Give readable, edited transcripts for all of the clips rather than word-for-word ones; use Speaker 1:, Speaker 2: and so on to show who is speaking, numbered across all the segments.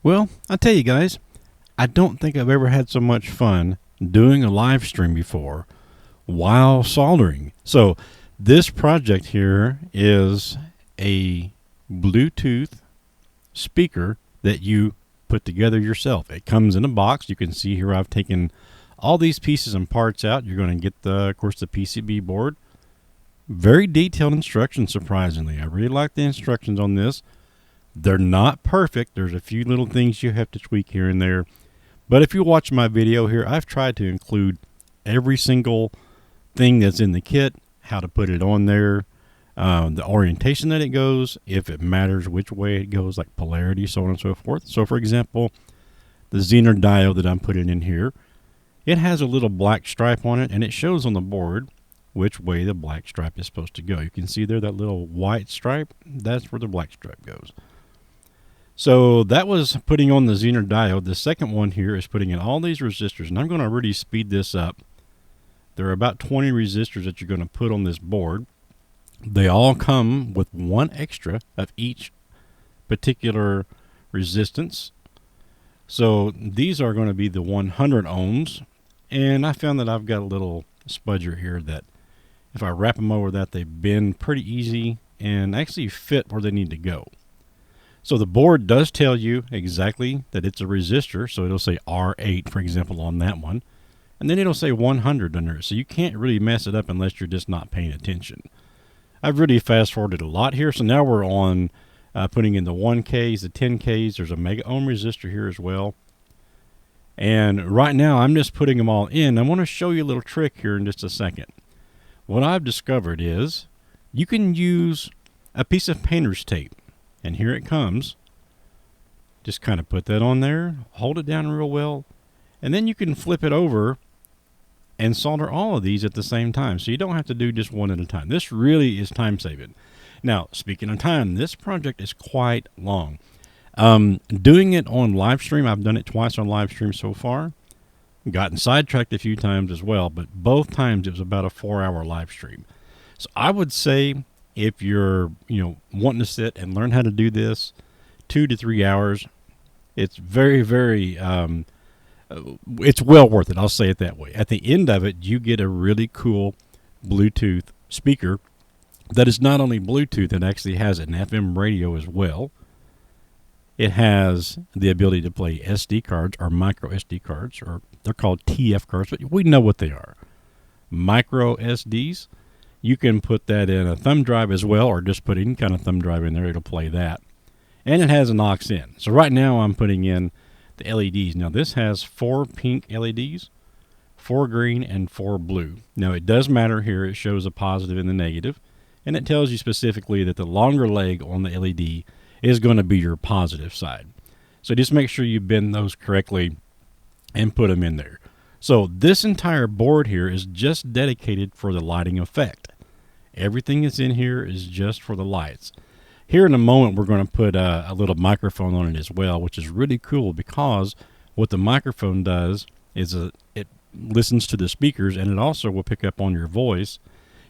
Speaker 1: Well, I tell you guys, I don't think I've ever had so much fun doing a live stream before while soldering. So, this project here is a Bluetooth speaker that you put together yourself. It comes in a box. You can see here I've taken all these pieces and parts out. You're going to get of course, the PCB board. Very detailed instructions, surprisingly. I really like the instructions on this. They're not perfect. There's a few little things you have to tweak here and there. But if you watch my video here, I've tried to include every single thing that's in the kit, how to put it on there, the orientation that it goes, if it matters which way it goes, like polarity, so on and so forth. So, for example, the Zener diode that I'm putting in here, it has a little black stripe on it, and it shows on the board which way the black stripe is supposed to go. You can see there that little white stripe, that's where the black stripe goes. So that was putting on the Zener diode. The second one here is putting in all these resistors, and I'm going to really speed this up. There are about 20 resistors that you're going to put on this board. They all come with one extra of each particular resistance. So these are going to be the 100 ohms, and I found that I've got a little spudger here that if I wrap them over that, they bend pretty easy and actually fit where they need to go. So the board does tell you exactly that it's a resistor. So it'll say R8, for example, on that one. And then it'll say 100 under it. So you can't really mess it up unless you're just not paying attention. I've really fast forwarded a lot here. So now we're on putting in the 1Ks, the 10Ks. There's a mega ohm resistor here as well. And right now I'm just putting them all in. I want to show you a little trick here in just a second. What I've discovered is you can use a piece of painter's tape. And here it comes. Just kind of put that on there, hold it down real well, and then you can flip it over and solder all of these at the same time. So you don't have to do just one at a time. This really is time saving. Now, speaking of time, this project is quite long. Doing it on live stream, I've done it twice on live stream so far. Gotten sidetracked a few times as well, but both times it was about a 4-hour live stream. So I would say, if you're, wanting to sit and learn how to do this, 2 to 3 hours, it's very, very, it's well worth it. I'll say it that way. At the end of it, you get a really cool Bluetooth speaker that is not only Bluetooth, it actually has an FM radio as well. It has the ability to play SD cards or micro SD cards, or they're called TF cards, but we know what they are. Micro SDs. You can put that in a thumb drive as well, or just put any kind of thumb drive in there. It'll play that. And it has an aux in. So right now I'm putting in the LEDs. Now this has 4 pink LEDs, 4 green, and 4 blue. Now it does matter here. It shows a positive and the negative. And it tells you specifically that the longer leg on the LED is going to be your positive side. So just make sure you bend those correctly and put them in there. So this entire board here is just dedicated for the lighting effect. Everything that's in here is just for the lights. Here in a moment, we're going to put a little microphone on it as well, which is really cool because what the microphone does is it listens to the speakers, and it also will pick up on your voice,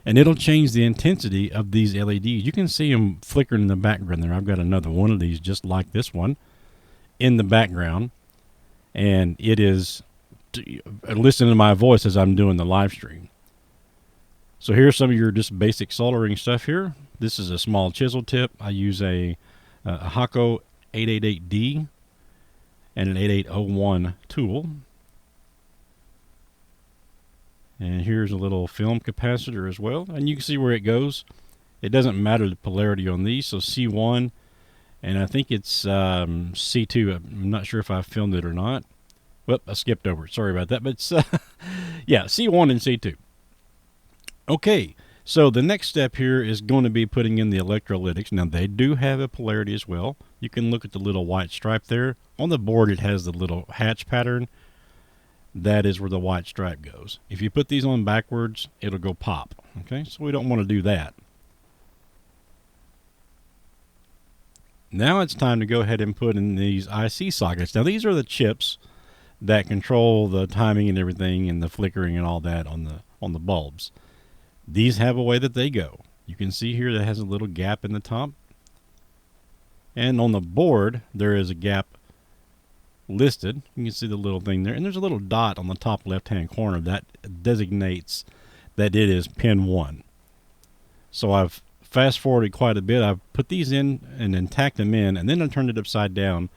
Speaker 1: and it'll change the intensity of these LEDs. You can see them flickering in the background there. I've got another one of these just like this one in the background, and it is listening to my voice as I'm doing the live stream. So here's some of your just basic soldering stuff here. This is a small chisel tip. I use a Hakko 888D and an 8801 tool. And here's a little film capacitor as well. And you can see where it goes. It doesn't matter the polarity on these. So C1, and I think it's C2. I'm not sure if I filmed it or not. Well, I skipped over it. Sorry about that. But it's, yeah, C1 and C2. Okay, so the next step here is going to be putting in the electrolytics. Now, they do have a polarity as well. You can look at the little white stripe there. On the board, it has the little hatch pattern. That is where the white stripe goes. If you put these on backwards, it'll go pop. Okay, so we don't want to do that. Now it's time to go ahead and put in these IC sockets. Now, these are the chips that control the timing and everything and the flickering and all that on the bulbs. These have a way that they go. You can see here that has a little gap in the top. And on the board, there is a gap listed. You can see the little thing there, and there's a little dot on the top left-hand corner that designates that it is pin 1. So I've fast forwarded quite a bit. I've put these in and then tacked them in, and then I turned it upside down,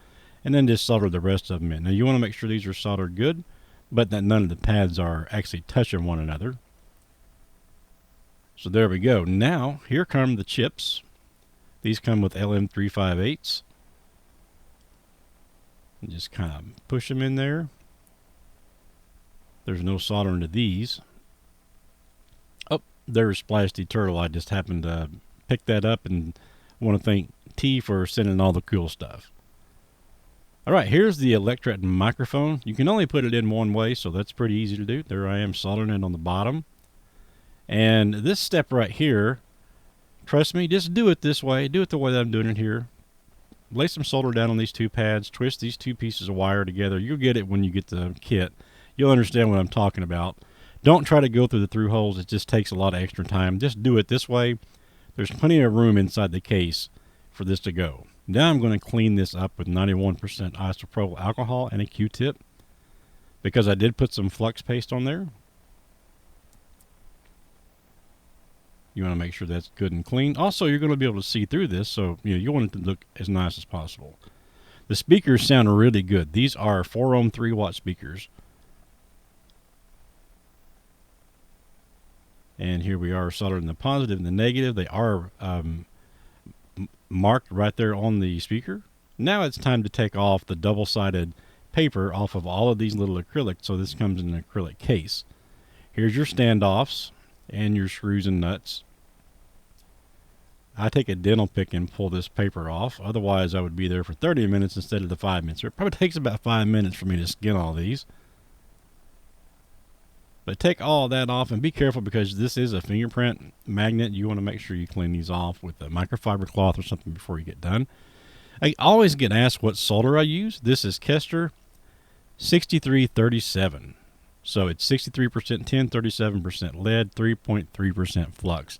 Speaker 1: and then just soldered the rest of them in. Now you want to make sure these are soldered good, but that none of the pads are actually touching one another. So there we go. Now here come the chips. These come with LM358s. And just kind of push them in there. There's no soldering to these. Oh, there's Splashy Turtle. I just happened to pick that up and want to thank T for sending all the cool stuff. All right, here's the Electret microphone. You can only put it in one way, so that's pretty easy to do. There I am soldering it on the bottom. And this step right here, trust me, just do it this way. Do it the way that I'm doing it here. Lay some solder down on these two pads. Twist these two pieces of wire together. You'll get it when you get the kit. You'll understand what I'm talking about. Don't try to go through the through holes. It just takes a lot of extra time. Just do it this way. There's plenty of room inside the case for this to go. Now I'm going to clean this up with 91% isopropyl alcohol and a Q-tip, because I did put some flux paste on there. You want to make sure that's good and clean. Also, you're going to be able to see through this, so you want it to look as nice as possible. The speakers sound really good. These are 4-ohm 3-watt speakers. And here we are soldering the positive and the negative. They are marked right there on the speaker. Now it's time to take off the double-sided paper off of all of these little acrylics, so this comes in an acrylic case. Here's your standoffs and your screws and nuts. I take a dental pick and pull this paper off. Otherwise, I would be there for 30 minutes instead of the 5 minutes. It probably takes about 5 minutes for me to skin all these. But take all that off and be careful, because this is a fingerprint magnet. You want to make sure you clean these off with a microfiber cloth or something before you get done. I always get asked what solder I use. This is Kester 6337. So it's 63% tin, 37% lead, 3.3% flux.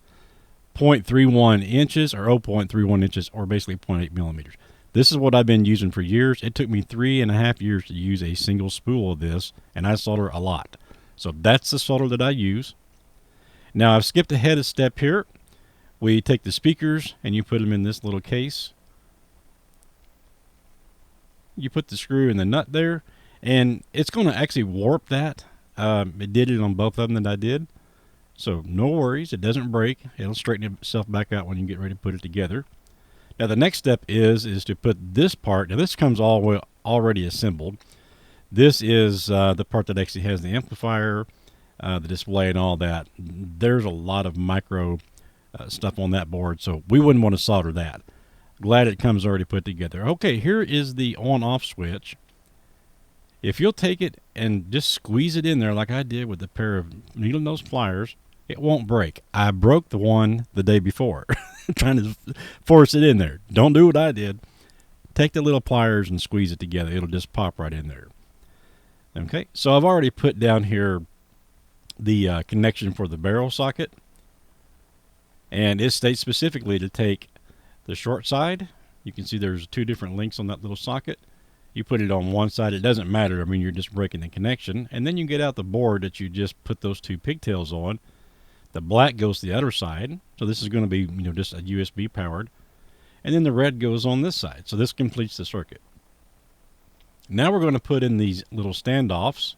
Speaker 1: 0.31 inches or 0.31 inches, or basically 0.8 millimeters. This is what I've been using for years. It took me 3.5 years to use a single spool of this, and I solder a lot. So that's the solder that I use. Now I've skipped ahead a step here. We take the speakers and you put them in this little case. You put the screw and the nut there, and it's going to actually warp that. It did it on both of them that I did. So no worries, it doesn't break. It'll straighten itself back out when you get ready to put it together. Now the next step is to put this part. Now this comes already assembled. This is the part that actually has the amplifier, the display, and all that. There's a lot of micro stuff on that board, so we wouldn't want to solder that. Glad it comes already put together. Okay, here is the on-off switch. If you'll take it and just squeeze it in there like I did with a pair of needle nose pliers, it won't break. I broke the one the day before trying to force it in there. Don't do what I did. Take the little pliers and squeeze it together. It'll just pop right in there. Okay, so I've already put down here the connection for the barrel socket, and it states specifically to take the short side. You can see there's two different links on that little socket. You put it on one side, it doesn't matter. I mean, you're just breaking the connection. And then you get out the board that you just put those two pigtails on. The black goes to the other side. So this is going to be, just a USB powered. And then the red goes on this side. So this completes the circuit. Now we're going to put in these little standoffs.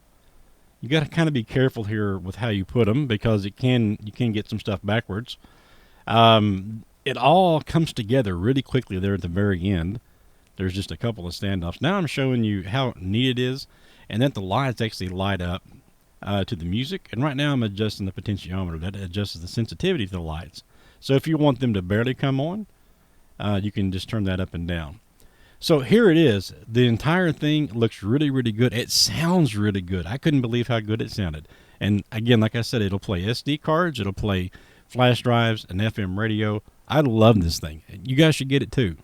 Speaker 1: You got to kind of be careful here with how you put them, because you can get some stuff backwards. It all comes together really quickly there at the very end. There's just a couple of standoffs. Now I'm showing you how neat it is, and that the lights actually light up to the music. And right now I'm adjusting the potentiometer. That adjusts the sensitivity to the lights. So if you want them to barely come on, you can just turn that up and down. So here it is. The entire thing looks really, really good. It sounds really good. I couldn't believe how good it sounded. And again, like I said, it'll play SD cards. It'll play flash drives, an FM radio. I love this thing. You guys should get it too.